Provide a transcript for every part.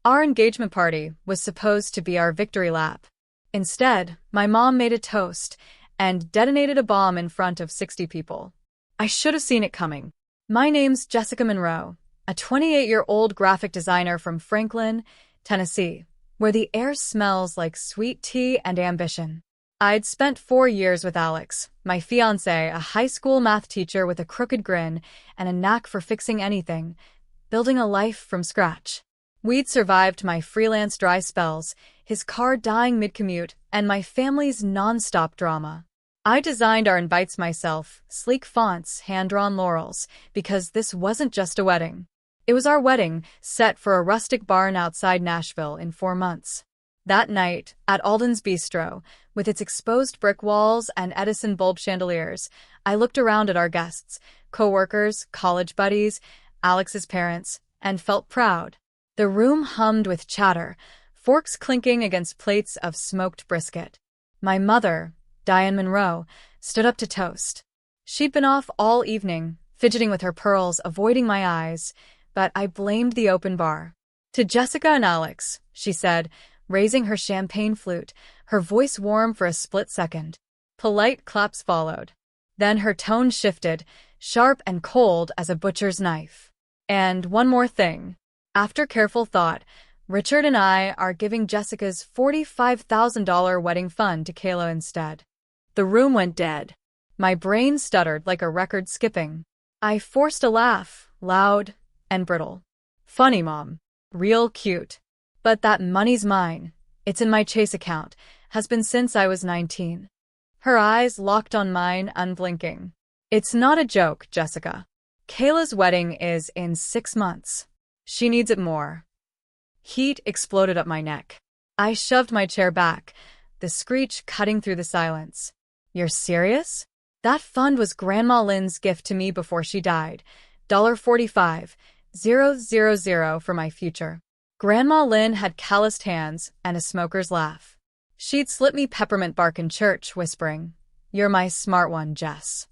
Our engagement party was supposed to be our victory lap. Instead, my mom made a toast and detonated a bomb in front of 60 people. I should have seen it coming. My name's Jessica Monroe, a 28-year-old graphic designer from Franklin, Tennessee, where the air smells like sweet tea and ambition. I'd spent 4 years with Alex, my fiancé, a high school math teacher with a crooked grin and a knack for fixing anything, building a life from scratch. We'd survived my freelance dry spells, his car dying mid-commute, and my family's non-stop drama. I designed our invites myself, sleek fonts, hand-drawn laurels, because this wasn't just a wedding. It was our wedding, set for a rustic barn outside Nashville in 4 months. That night, at Alden's Bistro, with its exposed brick walls and Edison bulb chandeliers, I looked around at our guests, co-workers, college buddies, Alex's parents, and felt proud. The room hummed with chatter, forks clinking against plates of smoked brisket. My mother, Diane Monroe, stood up to toast. She'd been off all evening, fidgeting with her pearls, avoiding my eyes, but I blamed the open bar. "To Jessica and Alex," she said, raising her champagne flute, her voice warm for a split second. Polite claps followed. Then her tone shifted, sharp and cold as a butcher's knife. "And one more thing. After careful thought, Richard and I are giving Jessica's $45,000 wedding fund to Kayla instead." The room went dead. My brain stuttered like a record skipping. I forced a laugh, loud and brittle. "Funny, Mom. Real cute. But that money's mine. It's in my Chase account. Has been since I was 19. Her eyes locked on mine, unblinking. "It's not a joke, Jessica. Kayla's wedding is in 6 months. She needs it more." Heat exploded up my neck. I shoved my chair back, the screech cutting through the silence. "You're serious? That fund was Grandma Lynn's gift to me before she died. $45,000 for my future." Grandma Lynn had calloused hands and a smoker's laugh. She'd slip me peppermint bark in church, whispering, "You're my smart one, Jess."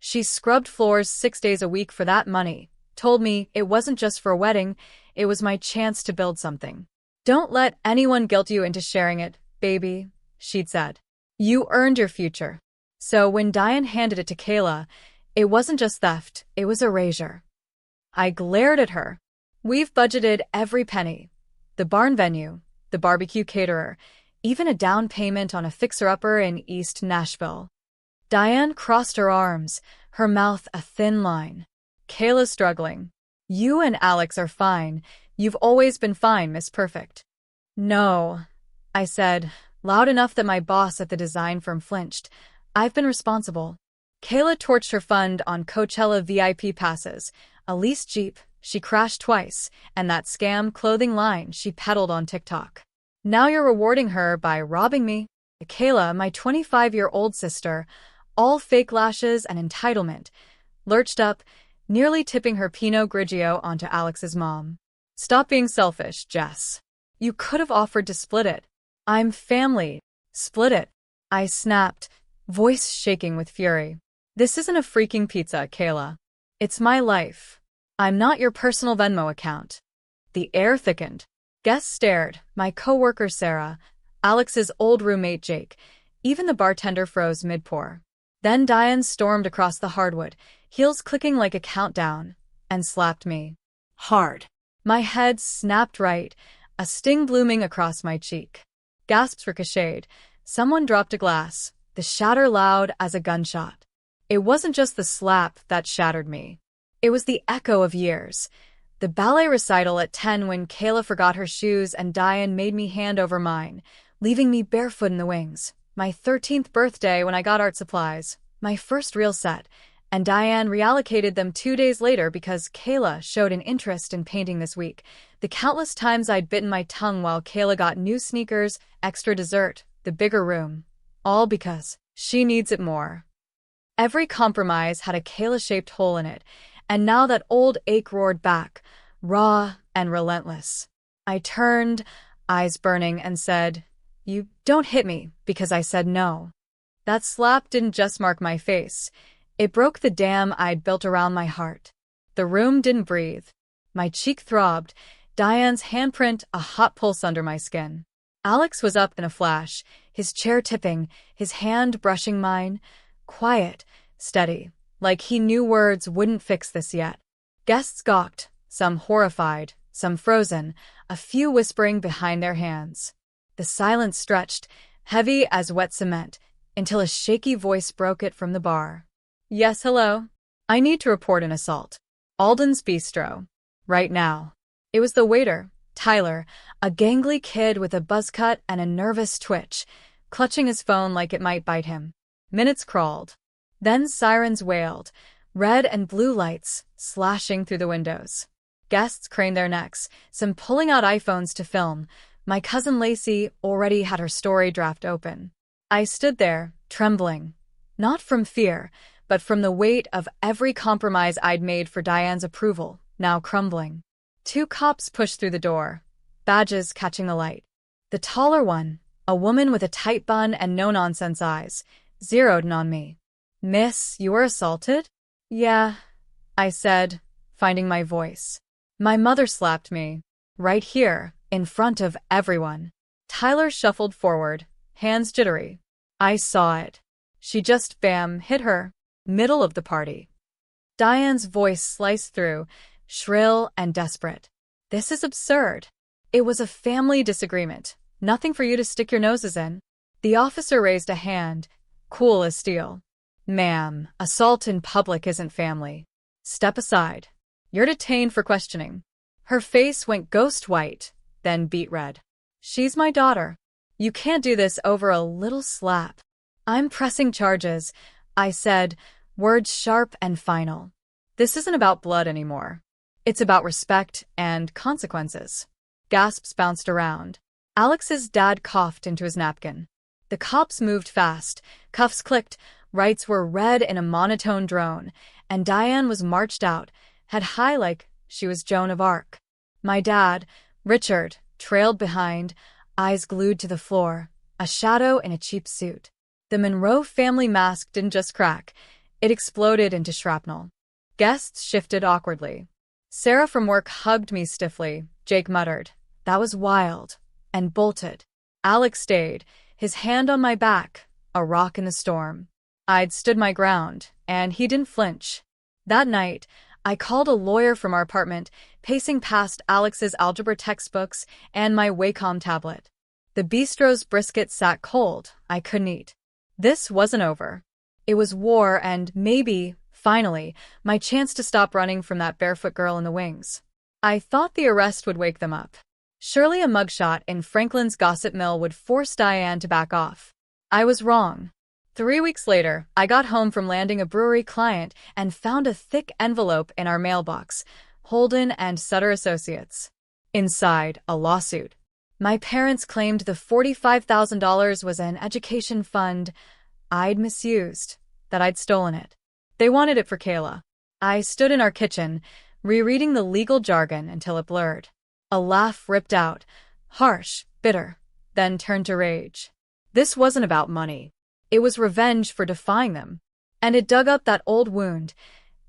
She scrubbed floors 6 days a week for that money, told me it wasn't just for a wedding, it was my chance to build something. "Don't let anyone guilt you into sharing it, baby," she'd said. "You earned your future." So when Diane handed it to Kayla, it wasn't just theft, it was erasure. I glared at her. "We've budgeted every penny. The barn venue, the barbecue caterer, even a down payment on a fixer-upper in East Nashville." Diane crossed her arms, her mouth a thin line. Kayla's struggling. "You and Alex are fine. You've always been fine, Miss Perfect." "No," I said, loud enough that my boss at the design firm flinched. "I've been responsible." Kayla torched her fund on Coachella VIP passes, a leased Jeep she crashed twice, and that scam clothing line she peddled on TikTok. "Now you're rewarding her by robbing me." Kayla, my 25-year-old sister, all fake lashes and entitlement, lurched up, nearly tipping her Pinot Grigio onto Alex's mom. "Stop being selfish, Jess. You could have offered to split it." "I'm family. Split it," I snapped, voice shaking with fury. "This isn't a freaking pizza, Kayla. It's my life. I'm not your personal Venmo account." The air thickened. Guests stared, my co-worker Sarah, Alex's old roommate Jake, even the bartender froze mid-pour. Then Diane stormed across the hardwood, heels clicking like a countdown, and slapped me. Hard. My head snapped right, a sting blooming across my cheek. Gasps ricocheted. Someone dropped a glass, the shatter loud as a gunshot. It wasn't just the slap that shattered me. It was the echo of years. The ballet recital at 10 when Kayla forgot her shoes and Diane made me hand over mine, leaving me barefoot in the wings. My 13th birthday when I got art supplies, my first real set, and Diane reallocated them 2 days later because Kayla showed an interest in painting this week. The countless times I'd bitten my tongue while Kayla got new sneakers, extra dessert, the bigger room. All because she needs it more. Every compromise had a Kayla-shaped hole in it, and now that old ache roared back, raw and relentless. I turned, eyes burning, and said, "You don't hit me because I said no." That slap didn't just mark my face. It broke the dam I'd built around my heart. The room didn't breathe. My cheek throbbed. Diane's handprint, a hot pulse under my skin. Alex was up in a flash, his chair tipping, his hand brushing mine. Quiet, steady, like he knew words wouldn't fix this yet. Guests gawked, some horrified, some frozen, a few whispering behind their hands. The silence stretched, heavy as wet cement, until a shaky voice broke it from the bar. Yes, hello? I need to report an assault. Alden's Bistro. Right now. It was the waiter, Tyler, a gangly kid with a buzz cut and a nervous twitch, clutching his phone like it might bite him. Minutes crawled. Then sirens wailed, red and blue lights slashing through the windows. Guests craned their necks, some pulling out iPhones to film. My cousin Lacey already had her story draft open. I stood there, trembling. Not from fear, but from the weight of every compromise I'd made for Diane's approval, now crumbling. 2 cops pushed through the door, badges catching the light. The taller one, a woman with a tight bun and no-nonsense eyes, zeroed in on me. Miss, you were assaulted? Yeah, I said, finding my voice. My mother slapped me. Right here, in front of everyone. Tyler shuffled forward, hands jittery. I saw it. She just bam hit her. Middle of the party. Diane's voice sliced through, shrill and desperate. This is absurd. It was a family disagreement. Nothing for you to stick your noses in. The officer raised a hand, cool as steel. Ma'am, assault in public isn't family. Step aside. You're detained for questioning. Her face went ghost white, then beet red. She's my daughter. You can't do this over a little slap. I'm pressing charges, I said, words sharp and final. This isn't about blood anymore. It's about respect and consequences. Gasps bounced around. Alex's dad coughed into his napkin. The cops moved fast. Cuffs clicked. Rights were read in a monotone drone. And Diane was marched out, head high like she was Joan of Arc. My dad, Richard, trailed behind, eyes glued to the floor, a shadow in a cheap suit. The Monroe family mask didn't just crack. It exploded into shrapnel. Guests shifted awkwardly. Sarah from work hugged me stiffly. Jake muttered, "That was wild," and bolted. Alex stayed, his hand on my back, a rock in the storm. I'd stood my ground, and he didn't flinch. That night, I called a lawyer from our apartment, pacing past Alex's algebra textbooks and my Wacom tablet. The bistro's brisket sat cold. I couldn't eat. This wasn't over. It was war and maybe, finally, my chance to stop running from that barefoot girl in the wings. I thought the arrest would wake them up. Surely a mugshot in Franklin's gossip mill would force Diane to back off. I was wrong. 3 weeks later, I got home from landing a brewery client and found a thick envelope in our mailbox, Holden and Sutter Associates. Inside, a lawsuit. My parents claimed the $45,000 was an education fund I'd misused, that I'd stolen it. They wanted it for Kayla. I stood in our kitchen, rereading the legal jargon until it blurred. A laugh ripped out, harsh, bitter, then turned to rage. This wasn't about money. It was revenge for defying them. And it dug up that old wound.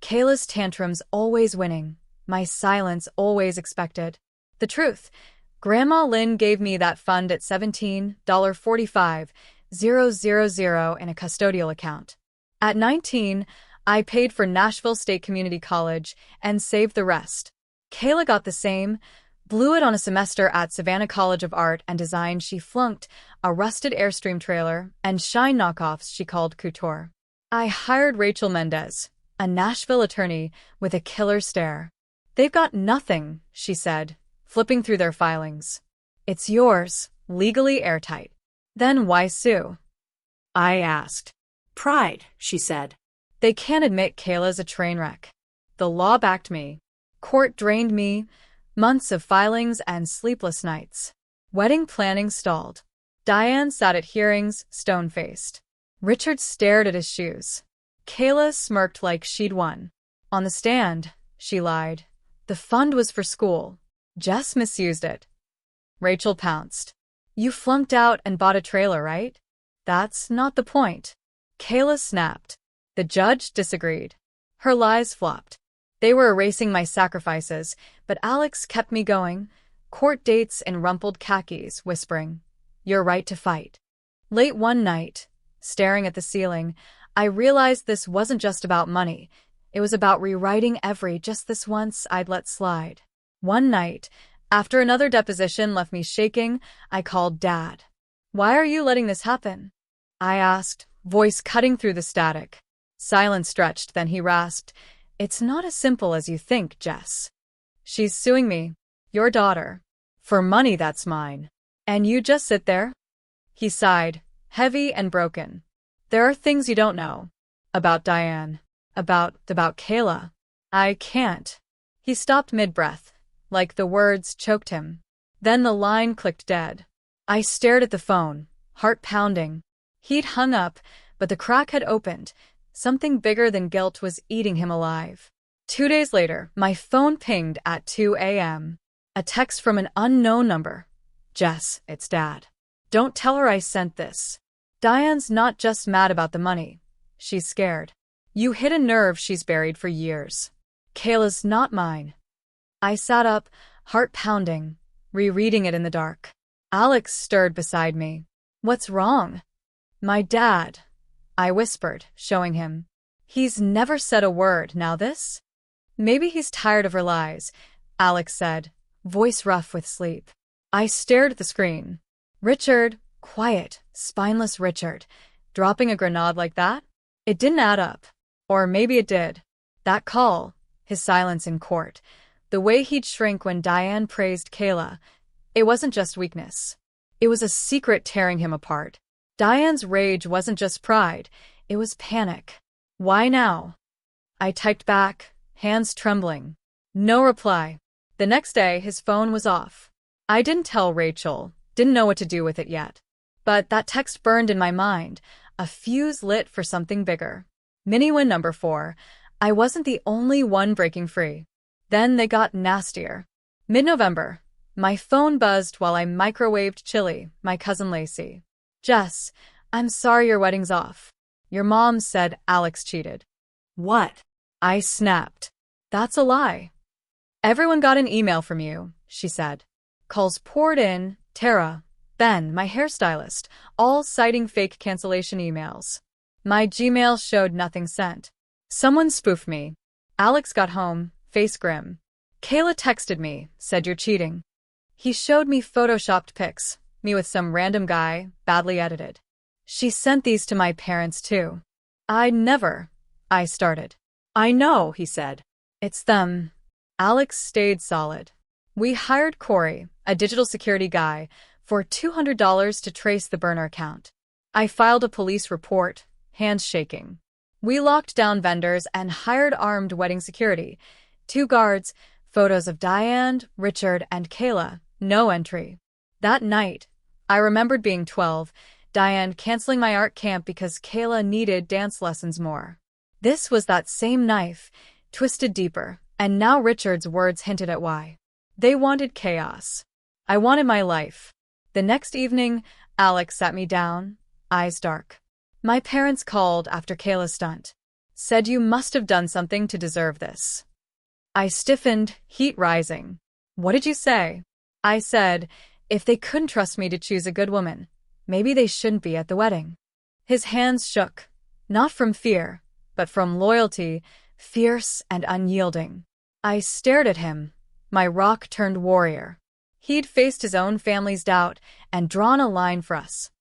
Kayla's tantrums always winning, my silence always expected. The truth, Grandma Lynn gave me that fund at $17.45,000 in a custodial account. At 19, I paid for Nashville State Community College and saved the rest. Kayla got the same, blew it on a semester at Savannah College of Art and Design she flunked, a rusted Airstream trailer, and shine knockoffs she called couture. I hired Rachel Mendez, a Nashville attorney, with a killer stare. "They've got nothing," she said, flipping through their filings. "It's yours, legally airtight." "Then why sue?" I asked. "Pride," she said. "They can't admit Kayla's a train wreck." The law backed me. Court drained me. Months of filings and sleepless nights. Wedding planning stalled. Diane sat at hearings, stone-faced. Richard stared at his shoes. Kayla smirked like she'd won. On the stand, she lied. The fund was for school. Jess misused it. Rachel pounced. "You flunked out and bought a trailer, right?" "That's not the point." Kayla snapped. The judge disagreed. Her lies flopped. They were erasing my sacrifices, but Alex kept me going. Court dates in rumpled khakis, whispering, "You're right to fight." Late one night, staring at the ceiling, I realized this wasn't just about money. It was about rewriting every "just this once" I'd let slide. One night, after another deposition left me shaking, I called Dad. "Why are you letting this happen?" I asked, voice cutting through the static. Silence stretched, then he rasped, "It's not as simple as you think, Jess. She's suing me, your daughter, for money that's mine. And you just sit there?" He sighed, heavy and broken. "There are things you don't know. About Diane. About Kayla. I can't." He stopped mid-breath, like the words choked him. Then the line clicked dead. I stared at the phone, heart pounding. He'd hung up, but the crack had opened. Something bigger than guilt was eating him alive. 2 days later, my phone pinged at 2 a.m. A text from an unknown number. "Jess, it's Dad. Don't tell her I sent this. Diane's not just mad about the money. She's scared. You hit a nerve she's buried for years. Kayla's not mine." I sat up, heart pounding, rereading it in the dark. Alex stirred beside me. "What's wrong?" "My dad," I whispered, showing him. "He's never said a word, now this?" "Maybe he's tired of her lies," Alex said, voice rough with sleep. I stared at the screen. Richard, quiet, spineless Richard, dropping a grenade like that? It didn't add up. Or maybe it did. That call, his silence in court, the way he'd shrink when Diane praised Kayla, it wasn't just weakness. It was a secret tearing him apart. Diane's rage wasn't just pride, it was panic. "Why now?" I typed back, hands trembling. No reply. The next day, his phone was off. I didn't tell Rachel, didn't know what to do with it yet. But that text burned in my mind, a fuse lit for something bigger. Mini-win number 4. I wasn't the only one breaking free. Then they got nastier. Mid-November, my phone buzzed while I microwaved chili, my cousin Lacey. "Jess, I'm sorry your wedding's off. Your mom said Alex cheated." "What?" I snapped. "That's a lie. Everyone got an email from you," she said. Calls poured in, Tara, Ben, my hairstylist, all citing fake cancellation emails. My Gmail showed nothing sent. Someone spoofed me. Alex got home, face grim. "Kayla texted me, said you're cheating." He showed me photoshopped pics, me with some random guy, badly edited. "She sent these to my parents too." "I'd never," I started. "I know," he said. "It's them." Alex stayed solid. "We hired Corey, a digital security guy, for $200 to trace the burner account. I filed a police report, hands shaking. We locked down vendors and hired armed wedding security. 2 guards, photos of Diane, Richard, and Kayla, no entry. That night, I remembered being 12, Diane canceling my art camp because Kayla needed dance lessons more. This was that same knife, twisted deeper, and now Richard's words hinted at why. They wanted chaos. I wanted my life. The next evening, Alex sat me down, eyes dark. "My parents called after Kayla's stunt. Said you must have done something to deserve this." I stiffened, heat rising. "What did you say?" I said, if they couldn't trust me to choose a good woman, maybe they shouldn't be at the wedding. His hands shook, not from fear, but from loyalty, fierce and unyielding. I stared at him, my rock-turned warrior. He'd faced his own family's doubt and drawn a line for us.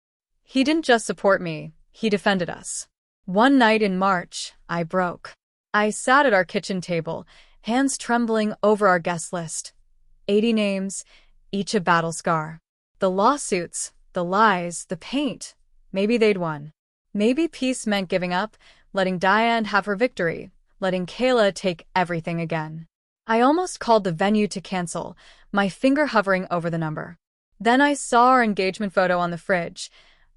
He didn't just support me, he defended us. One night in March, I broke. I sat at our kitchen table, hands trembling over our guest list. 80 names, each a battle scar. The lawsuits, the lies, the paint. Maybe they'd won. Maybe peace meant giving up, letting Diane have her victory, letting Kayla take everything again. I almost called the venue to cancel, my finger hovering over the number. Then I saw our engagement photo on the fridge,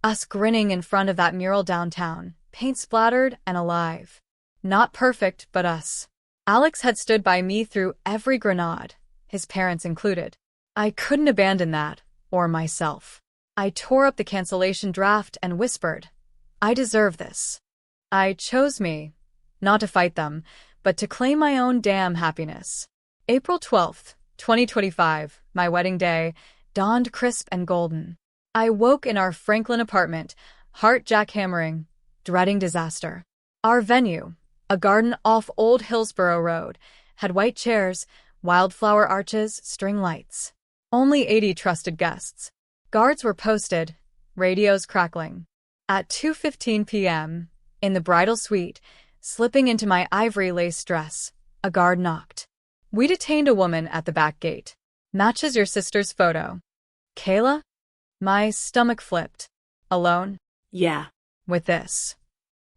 us grinning in front of that mural downtown, paint splattered and alive. Not perfect, but us. Alex had stood by me through every grenade, his parents included. I couldn't abandon that, or myself. I tore up the cancellation draft and whispered, "I deserve this." I chose me, not to fight them, but to claim my own damn happiness. April 12th, 2025, my wedding day, dawned crisp and golden. I woke in our Franklin apartment, heart jackhammering, dreading disaster. Our venue, a garden off Old Hillsborough Road, had white chairs, wildflower arches, string lights. Only 80 trusted guests. Guards were posted, radios crackling. At 2:15 p.m., in the bridal suite, slipping into my ivory lace dress, a guard knocked. We detained a woman at the back gate. Matches your sister's photo. Kayla? My stomach flipped. Alone? Yeah. With this.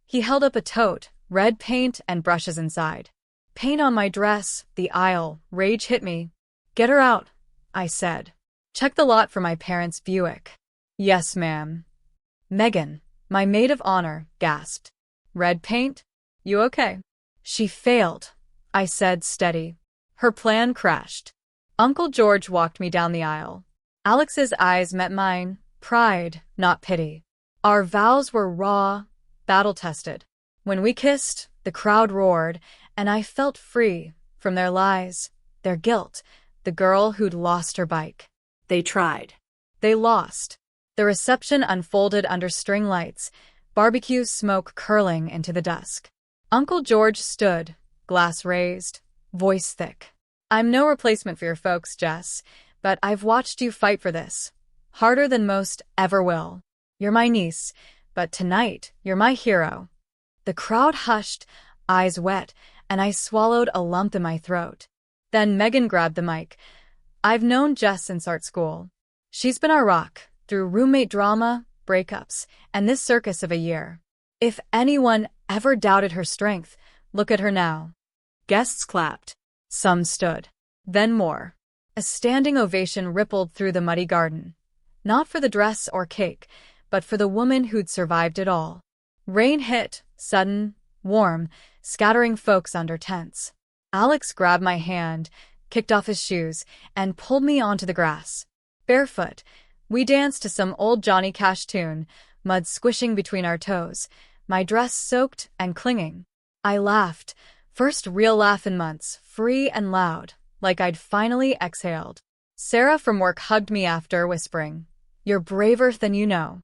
He held up a tote, red paint and brushes inside. Paint on my dress, the aisle, rage hit me. Get her out, I said. Check the lot for my parents' Buick. Yes, ma'am. Megan, my maid of honor, gasped. Red paint? You okay? She failed, I said, steady. Her plan crashed. Uncle George walked me down the aisle. Alex's eyes met mine, pride, not pity. Our vows were raw, battle-tested. When we kissed, the crowd roared, and I felt free from their lies, their guilt, the girl who'd lost her bike. They tried. They lost. The reception unfolded under string lights, barbecue smoke curling into the dusk. Uncle George stood, glass raised, voice thick. I'm no replacement for your folks, Jess, but I've watched you fight for this. Harder than most ever will. You're my niece, but tonight you're my hero. The crowd hushed, eyes wet, and I swallowed a lump in my throat. Then Megan grabbed the mic. I've known Jess since art school. She's been our rock, through roommate drama, breakups, and this circus of a year. If anyone ever doubted her strength, look at her now. Guests clapped. Some stood. Then more. A standing ovation rippled through the muddy garden. Not for the dress or cake, but for the woman who'd survived it all. Rain hit, sudden, warm, scattering folks under tents. Alex grabbed my hand, kicked off his shoes, and pulled me onto the grass. Barefoot, we danced to some old Johnny Cash tune, mud squishing between our toes, my dress soaked and clinging. I laughed, first real laugh in months, free and loud, like I'd finally exhaled. Sarah from work hugged me after, whispering, "You're braver than you know."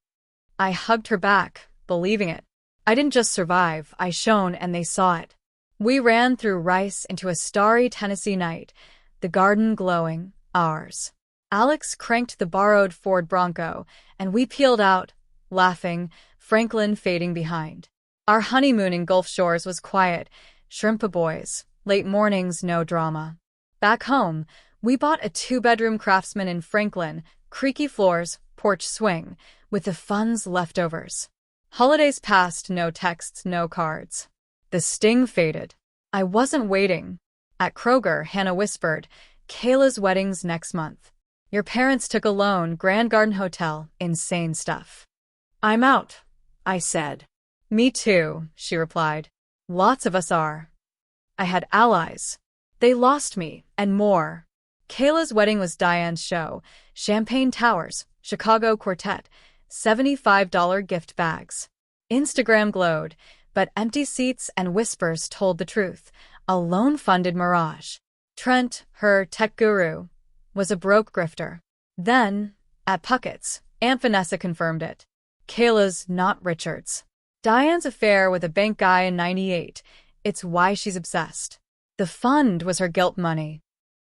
I hugged her back, believing it. I didn't just survive, I shone and they saw it. We ran through Rice into a starry Tennessee night, the garden glowing, ours. Alex cranked the borrowed Ford Bronco, and we peeled out, laughing, Franklin fading behind. Our honeymoon in Gulf Shores was quiet, shrimp-a-boys, late mornings, no drama. Back home, we bought a 2-bedroom Craftsman in Franklin, creaky floors, porch swing, with the funds leftovers. Holidays passed, no texts, no cards. The sting faded. I wasn't waiting. At Kroger, Hannah whispered, Kayla's wedding's next month. Your parents took a loan, Grand Garden Hotel, insane stuff. I'm out, I said. Me too, she replied. Lots of us are. I had allies. They lost me, and more. Kayla's wedding was Diane's show, champagne towers, Chicago quartet, $75 gift bags. Instagram glowed, but empty seats and whispers told the truth, a loan-funded mirage. Trent, her tech guru, was a broke grifter. Then, at Puckett's, Aunt Vanessa confirmed it. Kayla's not Richard's. Diane's affair with a bank guy in '98. It's why she's obsessed. The fund was her guilt money.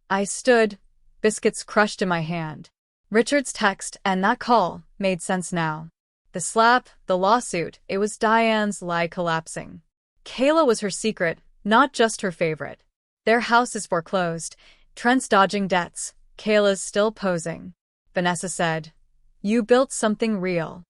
I stood, biscuits crushed in my hand. Richard's text and that call made sense now. The slap, the lawsuit, it was Diane's lie collapsing. Kayla was her secret, not just her favorite. Their house is foreclosed. Trent's dodging debts. Kayla's still posing. Vanessa said, "You built something real."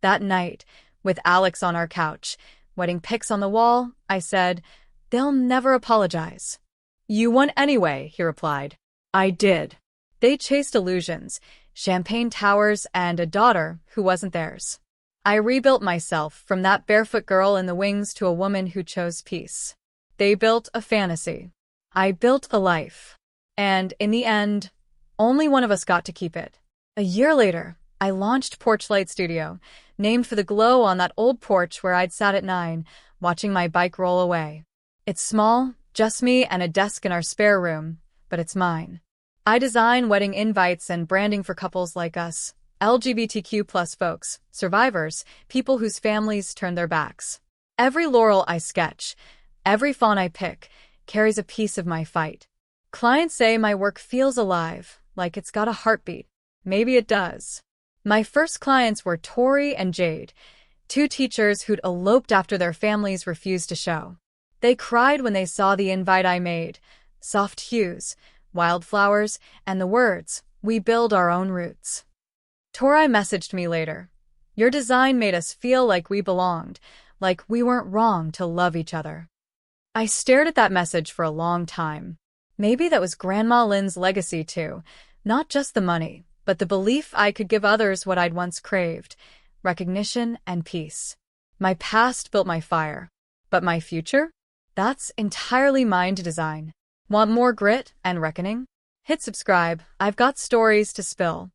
That night, with Alex on our couch, wedding pics on the wall, I said, "They'll never apologize." "You won anyway," he replied. I did. They chased illusions, champagne towers, and a daughter who wasn't theirs. I rebuilt myself from that barefoot girl in the wings to a woman who chose peace. They built a fantasy. I built a life. And in the end, only one of us got to keep it. A year later, I launched Porchlight Studio, named for the glow on that old porch where I'd sat at 9, watching my bike roll away. It's small, Just me and a desk in our spare room, but it's mine. I design wedding invites and branding for couples like us, LGBTQ plus folks, survivors, people whose families turn their backs. Every laurel I sketch, every font I pick, carries a piece of my fight. Clients say my work feels alive, like it's got a heartbeat. Maybe it does. My first clients were Tori and Jade, two teachers who'd eloped after their families refused to show. They cried when they saw the invite I made, soft hues, wildflowers, and the words, "We build our own roots." Tori messaged me later. "Your design made us feel like we belonged, like we weren't wrong to love each other." I stared at that message for a long time. Maybe that was Grandma Lynn's legacy too, not just the money, but the belief I could give others what I'd once craved, recognition and peace. My past built my fire, but my future? That's entirely mine to design. Want more grit and reckoning? Hit subscribe. I've got stories to spill.